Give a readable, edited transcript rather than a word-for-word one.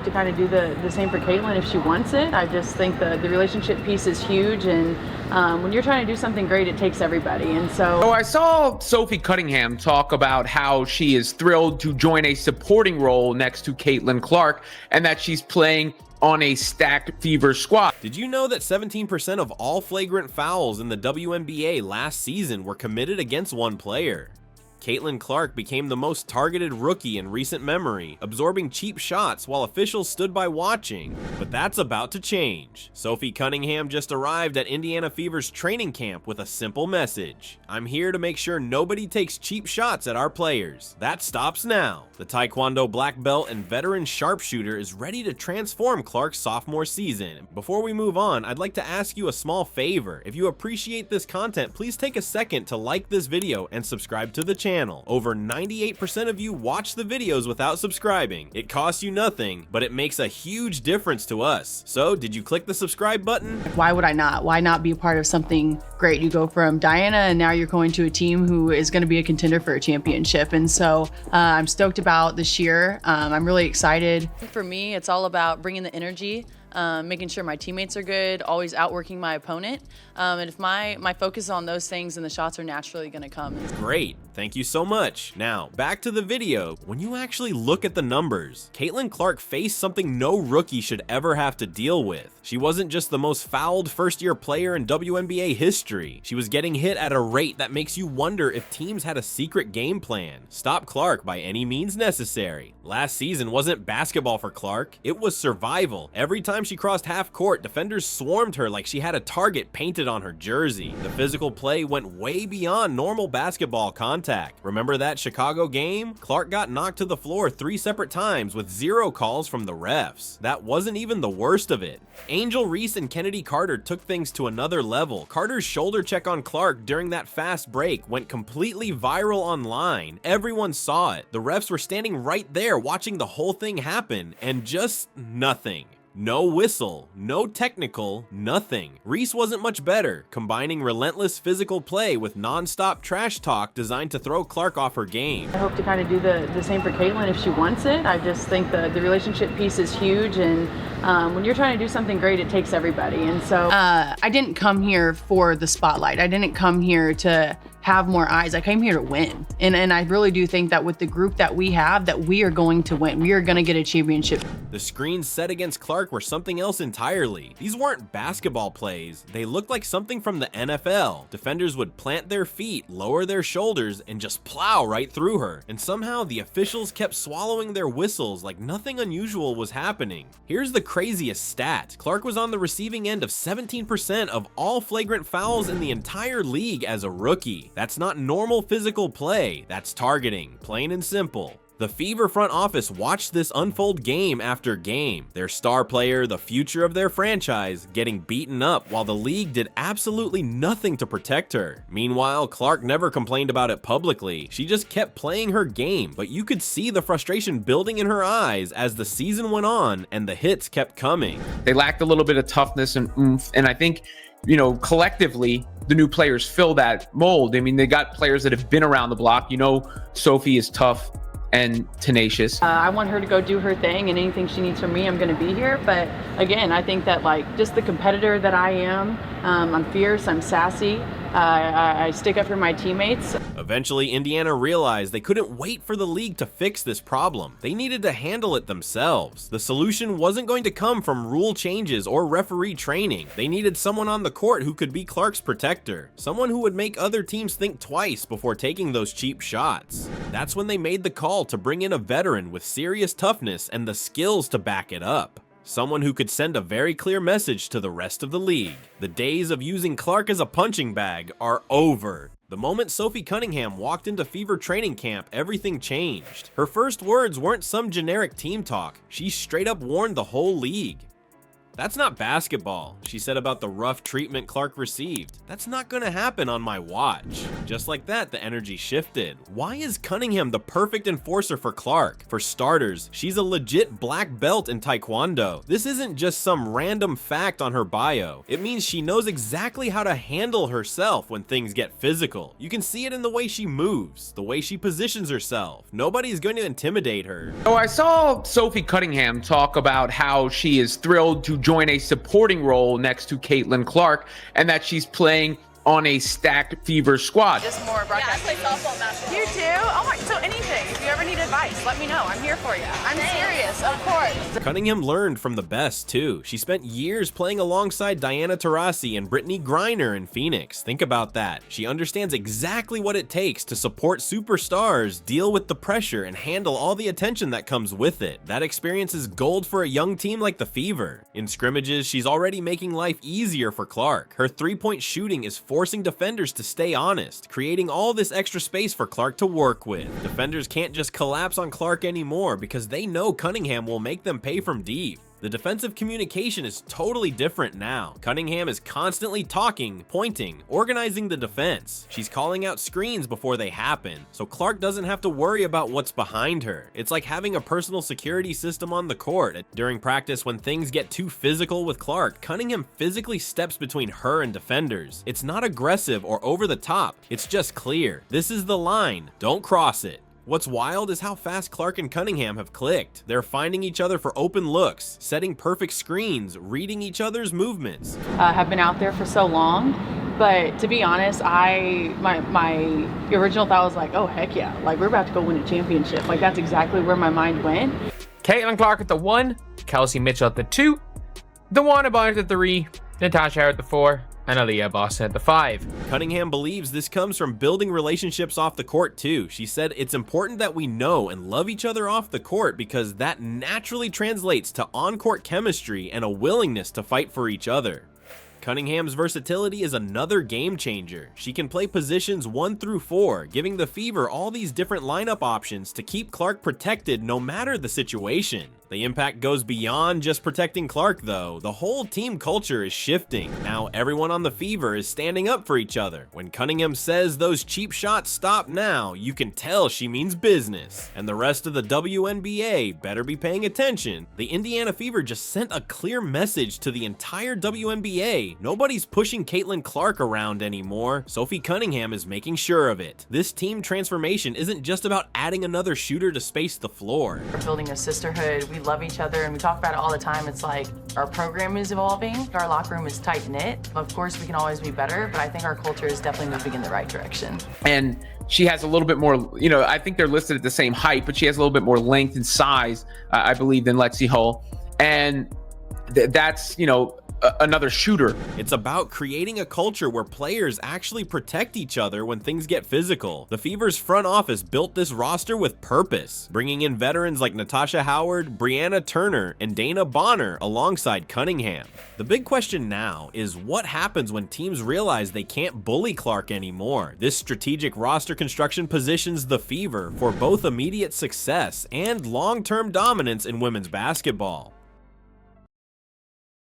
hope to kind of do the same for Caitlin if she wants it. I just think the relationship piece is huge, and when you're trying to do something great, it takes everybody. And so I saw Sophie Cunningham talk about how she is thrilled to join a supporting role next to Caitlin Clark, and that she's playing on a stacked Fever squad. Did you know that 17% of all flagrant fouls in the WNBA last season were committed against one player? Caitlin Clark became the most targeted rookie in recent memory, absorbing cheap shots while officials stood by watching. But that's about to change. Sophie Cunningham just arrived at Indiana Fever's training camp with a simple message. I'm here to make sure nobody takes cheap shots at our players. That stops now. The Taekwondo black belt and veteran sharpshooter is ready to transform Clark's sophomore season. Before we move on, I'd like to ask you a small favor. If you appreciate this content, please take a second to like this video and subscribe to the channel. Over 98% of you watch the videos without subscribing. It costs you nothing, but it makes a huge difference to us. So, did you click the subscribe button? why would I not? Why not be a part of something great? You go from Diana and now you're going to a team who is going to be a contender for a championship. And so I'm stoked about this year. I'm really excited. For me, it's all about bringing the energy, making sure my teammates are good, always outworking my opponent. And if my focus is on those things, then the shots are naturally going to come. Great, thank you so much. Now, back to the video. When you actually look at the numbers, Caitlin Clark faced something no rookie should ever have to deal with. She wasn't just the most fouled first-year player in WNBA history. She was getting hit at a rate that makes you wonder if teams had a secret game plan. Stop Clark by any means necessary. Last season wasn't basketball for Clark, it was survival. Every time she crossed half court, defenders swarmed her like she had a target painted on her jersey. The physical play went way beyond normal basketball contact. Remember that Chicago game? Clark got knocked to the floor 3 separate times with 0 calls from the refs. That wasn't even the worst of it. Angel Reese and Kennedy Carter took things to another level. Carter's shoulder check on Clark during that fast break went completely viral online. Everyone saw it. The refs were standing right there watching the whole thing happen, and just nothing. No whistle, no technical, nothing. Reese wasn't much better, combining relentless physical play with non-stop trash talk designed to throw Clark off her game. I hope to kind of do the same for Caitlin if she wants it. I just think the relationship piece is huge, and when you're trying to do something great, it takes everybody. And so I didn't come here for the spotlight. I didn't come here to have more eyes. I came here to win. And I really do think that with the group that we have, that we are going to win. We are going to get a championship. The screens set against Clark were something else entirely. These weren't basketball plays. They looked like something from the NFL. Defenders would plant their feet, lower their shoulders, and just plow right through her. And somehow the officials kept swallowing their whistles like nothing unusual was happening. Here's the craziest stat. Clark was on the receiving end of 17% of all flagrant fouls in the entire league as a rookie. That's not normal physical play, that's targeting, plain and simple. The Fever front office watched this unfold game after game, their star player, the future of their franchise, getting beaten up while the league did absolutely nothing to protect her. Meanwhile, Clark never complained about it publicly. She just kept playing her game, but you could see the frustration building in her eyes as the season went on and the hits kept coming. They lacked a little bit of toughness and oomph, and I think, you know, collectively, the new players fill that mold. I mean, they got players that have been around the block. You know, Sophie is tough and tenacious. I want her to go do her thing, and anything she needs from me, I'm going to be here. But again, I think that, like, just the competitor that I am, I'm fierce, I'm sassy, I stick up for my teammates. Eventually, Indiana realized they couldn't wait for the league to fix this problem. They needed to handle it themselves. The solution wasn't going to come from rule changes or referee training. They needed someone on the court who could be Clark's protector, someone who would make other teams think twice before taking those cheap shots. That's when they made the call to bring in a veteran with serious toughness and the skills to back it up. Someone who could send a very clear message to the rest of the league. The days of using Clark as a punching bag are over. The moment Sophie Cunningham walked into Fever training camp, everything changed. Her first words weren't some generic team talk. She straight up warned the whole league. That's not basketball, she said about the rough treatment Clark received. That's not gonna happen on my watch. Just like that, the energy shifted. Why is Cunningham the perfect enforcer for Clark? For starters, she's a legit black belt in Taekwondo. This isn't just some random fact on her bio. It means she knows exactly how to handle herself when things get physical. You can see it in the way she moves, the way she positions herself. Nobody's going to intimidate her. So I saw Sophie Cunningham talk about how she is thrilled to join a supporting role next to Caitlin Clark and that she's playing on a stacked Fever squad. Just more broadcast. Yeah, I play softball, basketball. You do? Oh my, so anything. If you ever need advice, let me know. I'm here for you. I'm serious, of course. Cunningham learned from the best too. She spent years playing alongside Diana Taurasi and Brittany Griner in Phoenix. Think about that. She understands exactly what it takes to support superstars, deal with the pressure, and handle all the attention that comes with it. That experience is gold for a young team like the Fever. In scrimmages, she's already making life easier for Clark. Her three-point shooting is forcing defenders to stay honest, creating all this extra space for Clark to work with. Defenders can't just collapse on Clark anymore because they know Cunningham will make them pay from deep. The defensive communication is totally different now. Cunningham is constantly talking, pointing, organizing the defense. She's calling out screens before they happen, so Clark doesn't have to worry about what's behind her. It's like having a personal security system on the court. During practice, when things get too physical with Clark, Cunningham physically steps between her and defenders. It's not aggressive or over the top. It's just clear. This is the line. Don't cross it. What's wild is how fast Clark and Cunningham have clicked. They're finding each other for open looks, setting perfect screens, reading each other's movements. Have been out there for so long, but to be honest, my original thought was like, oh heck yeah, like we're about to go win a championship. Like that's exactly where my mind went. Caitlin Clark at the 1, Kelsey Mitchell at the 2, DeWanna Barnes at the 3, Natasha Howard at the 4, and Aaliyah Boston at the 5. Cunningham believes this comes from building relationships off the court too. She said it's important that we know and love each other off the court because that naturally translates to on-court chemistry and a willingness to fight for each other. Cunningham's versatility is another game changer. She can play positions 1 through 4, giving the Fever all these different lineup options to keep Clark protected no matter the situation. The impact goes beyond just protecting Clark though. The whole team culture is shifting. Now everyone on the Fever is standing up for each other. When Cunningham says those cheap shots stop now, you can tell she means business. And the rest of the WNBA better be paying attention. The Indiana Fever just sent a clear message to the entire WNBA. Nobody's pushing Caitlin Clark around anymore. Sophie Cunningham is making sure of it. This team transformation isn't just about adding another shooter to space the floor. We're building a sisterhood. We love each other and we talk about it all the time. It's like our program is evolving. Our locker room is tight knit. Of course, we can always be better, but I think our culture is definitely moving in the right direction. And she has a little bit more, you know, I think they're listed at the same height, but she has a little bit more length and size, I believe, than Lexi Hull. And that's, you know, another shooter. It's about creating a culture where players actually protect each other when things get physical. The Fever's front office built this roster with purpose, bringing in veterans like Natasha Howard, Brianna Turner, and Dana Bonner alongside Cunningham. The big question now is what happens when teams realize they can't bully Clark anymore? This strategic roster construction positions the Fever for both immediate success and long-term dominance in women's basketball.